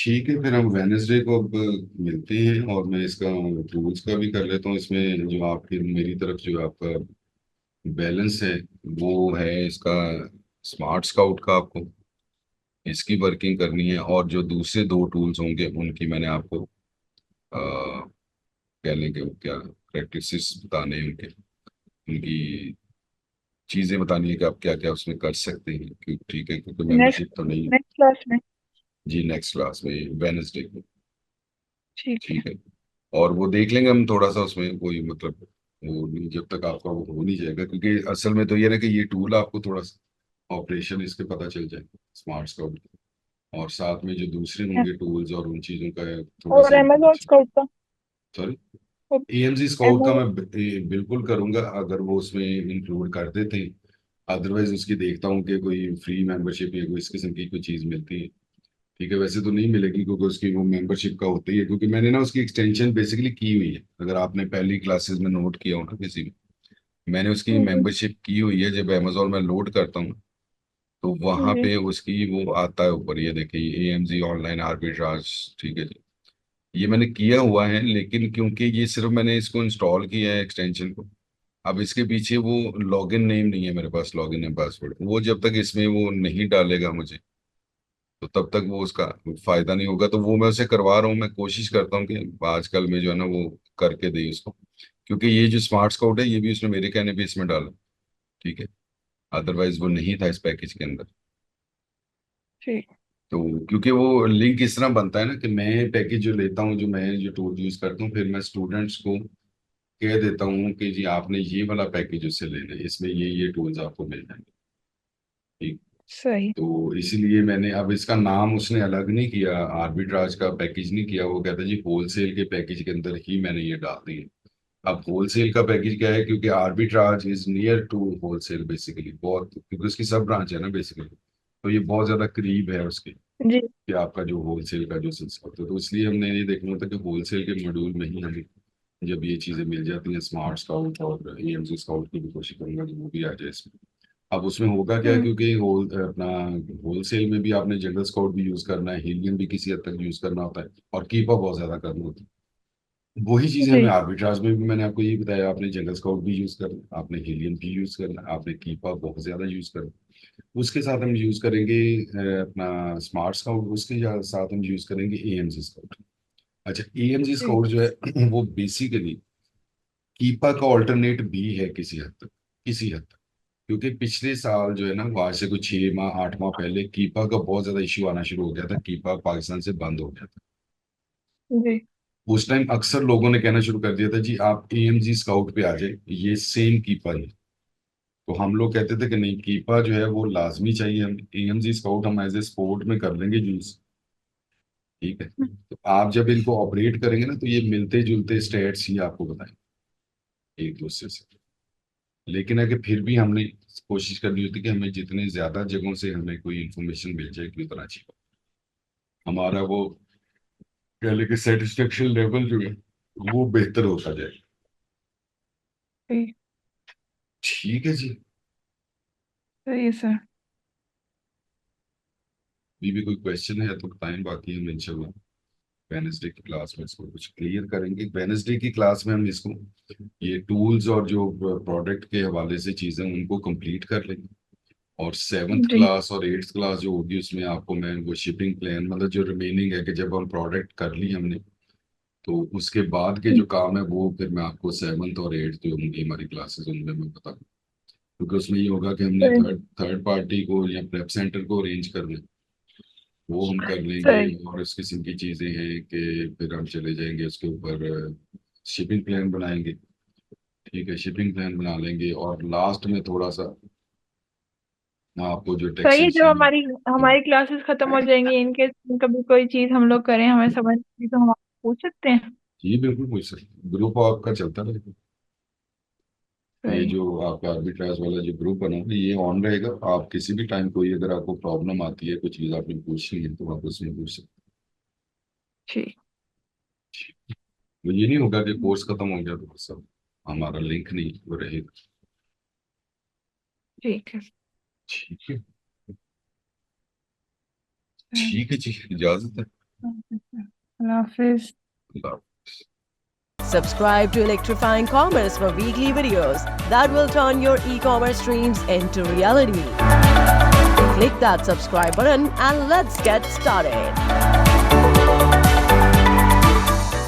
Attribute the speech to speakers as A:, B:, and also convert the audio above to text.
A: ठीक है, फिर हम वेनेसडे को अब मिलते हैं और मैं इसका टूल्स का भी कर लेता हूँ। इसमें जो आपकी मेरी तरफ जो आपका बैलेंस है वो है इसका स्मार्ट स्काउट का, आपको इसकी वर्किंग करनी है। और जो दूसरे दो टूल्स होंगे उनकी मैंने आपको कह लेंगे वो क्या प्रैक्टिसेस बताने हैं उनके, उनकी चीजें बतानी है कि आप क्या क्या उसमें कर सकते हैं। ठीक है, क्योंकि
B: नेक्स्ट
A: मेंबरशिप तो नहीं।
B: नेक्स्ट क्लास में।
A: जी नेक्स्ट क्लास में वेनेसडे को।
B: ठीक है।
A: ठीक है, और वो देख लेंगे हम थोड़ा सा उसमें कोई मतलब वो नहीं, जब तक आपका वो हो नहीं जाएगा, क्योंकि असल में तो ये ना कि ये टूल आपको थोड़ा सा ऑपरेशन इसके पता चल जाए स्मार्ट स्काउट, और साथ में जो दूसरे होंगे टूल्स और उन चीज़ों का थोड़ा
B: और
A: सा
B: अमेजोन
A: इंट्रोडक्शन।
B: स्काउट का।
A: सॉरी, एएमजी स्काउट का
B: अमेजोन।
A: मैं बिल्कुल करूंगा अगर वो उसमें इंक्लूड कर देते हैं। अदरवाइज उसकी देखता हूँ कि कोई फ्री मेंबरशिप या कोई इस किस्म की कोई चीज़ मिलती है। ठीक है, वैसे तो नहीं मिलेगी क्योंकि उसकी वो मेंबरशिप का होती है, क्योंकि मैंने ना उसकी एक्सटेंशन बेसिकली की हुई है। अगर आपने पहली क्लासेस में नोट किया हो ना किसी में, मैंने उसकी
B: जी।
A: मेंबरशिप की हुई है। जब अमेजोन में लोड करता हूँ तो वहां
B: जी।
A: पे उसकी वो आता है ऊपर, ये देखिए एएमजी ऑनलाइन आर्बिट्राज। ठीक है जी, ये मैंने किया हुआ है, लेकिन क्योंकि ये सिर्फ मैंने इसको इंस्टॉल किया है एक्सटेंशन को, अब इसके पीछे वो लॉगिन नेम नहीं है मेरे पास, लॉगिन नेम पासवर्ड वो जब तक इसमें वो नहीं डालेगा मुझे, तो तब तक वो उसका फायदा नहीं होगा। तो वो मैं उसे करवा रहा हूँ, मैं कोशिश करता हूँ कि आजकल में जो है ना वो करके दे उसको, क्योंकि ये जो स्मार्ट स्काउट है ये भी उसने मेरे कहने पे इसमें डाला। ठीक है, अदरवाइज वो नहीं था इस पैकेज के अंदर।
B: ठीक।
A: तो क्योंकि वो लिंक इस तरह बनता है ना कि मैं पैकेज जो लेता हूँ, जो मैं जो टूल यूज करता हूँ, फिर मैं स्टूडेंट्स को कह देता हूँ कि जी आपने ये वाला पैकेज उससे लेना है, इसमें ये टूल्स आपको मिल जाएंगे। ठीक,
B: सही।
A: तो इसीलिए मैंने अब इसका नाम उसने अलग नहीं किया, आर्बिट्राज का पैकेज नहीं किया, वो कहता है जी होलसेल के पैकेज के अंदर ही मैंने ये डाल दी है। अब होलसेल का पैकेज क्या है, क्योंकि arbitrage is near to wholesale basically, बहुत, क्योंकि उसकी सब ब्रांच है ना बेसिकली, तो ये बहुत ज्यादा करीब है उसके,
B: जी।
A: कि आपका जो होलसेल का जो सिलसिला होता है। तो इसलिए हमने ये देखना होता है कि होलसेल के मॉड्यूल में ही हमें जब ये चीजें मिल जाती हैं, स्मार्ट स्काउट और एएमसी स्काउट की भी कोशिश करूंगा कि वो भी आ जाए इसमें। अब उसमें होगा क्या,
B: हम्म।
A: क्योंकि अपना होलसेल में भी आपने जंगल स्काउट भी यूज करना है, हीलियम भी किसी हद तक यूज करना होता है, और कीपा बहुत ज्यादा करना होता है। वही चीजें हमें
B: जी।
A: आर्बिट्राज में भी मैंने आपको ये बताया, आपने जंगल स्काउट भी यूज करना, आपने हीलियम भी यूज करना, आपने कीपा बहुत ज्यादा यूज करना। उसके साथ हम यूज करेंगे अपना स्मार्ट स्काउट, उसके साथ हम यूज करेंगे एएमजी स्काउट। अच्छा, एएमजी
B: जी।
A: स्काउट जो है वो बेसिकली कीपा का ऑल्टरनेट भी है किसी हद तक, किसी हद तक। क्योंकि पिछले साल जो है ना, वो आज से कुछ 6 माह 8 माह पहले कीपा का बहुत ज्यादा इश्यू आना शुरू हो गया था, कीपा पाकिस्तान से बंद हो गया था।
B: जी।
A: उस टाइम अक्सर लोगों ने कहना शुरू कर दिया था जी आप एएमजी स्काउट पे आ जाए, ये सेम कीपा है। तो हम लोग कहते थे कि नहीं, कीपा जो है वो लाजमी चाहिए, हम एएमजी स्काउट हम एज ए स्पोर्ट में कर लेंगे यूज। ठीक है, तो आप जब इनको ऑपरेट करेंगे ना तो ये मिलते जुलते स्टेट्स ही आपको बताएंगे एक दूसरे से। लेकिन अगर फिर भी हमने कोशिश करनी होती कि हमें जितने ज्यादा जगहों से हमें कोई इंफॉर्मेशन मिल जाए कि उतना अच्छी बात। हमारा वो कह लें कि सेटिस्फेक्शन लेवल जो है वो बेहतर होता जाए।
B: जी।
A: ठीक है जी,
B: सही है सर।
A: अभी भी कोई क्वेश्चन है तो बताएं, बाकी हम इंशाल्लाह वेनेसडे की क्लास में इसको कुछ क्लियर करेंगे। वेनेसडे की क्लास में हम इसको ये टूल्स और जो प्रोडक्ट के हवाले से चीजें उनको कंप्लीट कर लेंगे। और सेवन्थ
B: जी।
A: क्लास और एट्थ क्लास जो होगी उसमें आपको मैं वो शिपिंग प्लान, मतलब जो रिमेनिंग है कि जब हम प्रोडक्ट कर ली हमने, तो उसके बाद के
B: जी।
A: जो काम है वो फिर मैं आपको सेवन्थ और एट्थ जो होंगी हमारी क्लासेस उनमें मैं बता दूँ। क्योंकि उसमें ये होगा कि हमने
B: सही।
A: थर्ड थर्ड पार्टी को या प्रेप सेंटर को अरेंज करना है, वो हम कर लेंगे।
B: सही।
A: और इस किस्म की चीजें हैं कि फिर हम चले जाएंगे उसके ऊपर, शिपिंग प्लान बनाएंगे। ठीक है, शिपिंग प्लान बना लेंगे, और लास्ट में थोड़ा सा आपको जो
B: सही है। जब
A: टैक्सेशन।
B: हमारी हमारी क्लासेस खत्म हो जाएंगी, इनके कभी कोई चीज हम लोग करें हमें समझ नहीं आती, तो हम आपको पूछ सकते हैं।
A: जी बिल्कुल पूछ सकते, ग्रुप आपका चलता रहेगा। ये
B: सही।
A: जो आपका आर्बिट्राज वाला जो ग्रुप बना है ये ऑन रहेगा, आप किसी भी टाइम कोई अगर आपको प्रॉब्लम आती है, कोई चीज़ आपने पूछनी है तो आप उसमें पूछ सकते
B: ठीक।
A: हैं। तो ये नहीं होगा कि कोर्स खत्म हो गया तो बस अब हमारा लिंक नहीं वो रहेगा।
B: ठीक है।
A: ठीक है,
B: हाँ।
A: ठीक है जी, इजाजत है।
B: अल्लाह हाफिज।
C: Subscribe to Electrifying Commerce for weekly videos that will turn your e-commerce dreams into reality. Click that subscribe button and let's get started.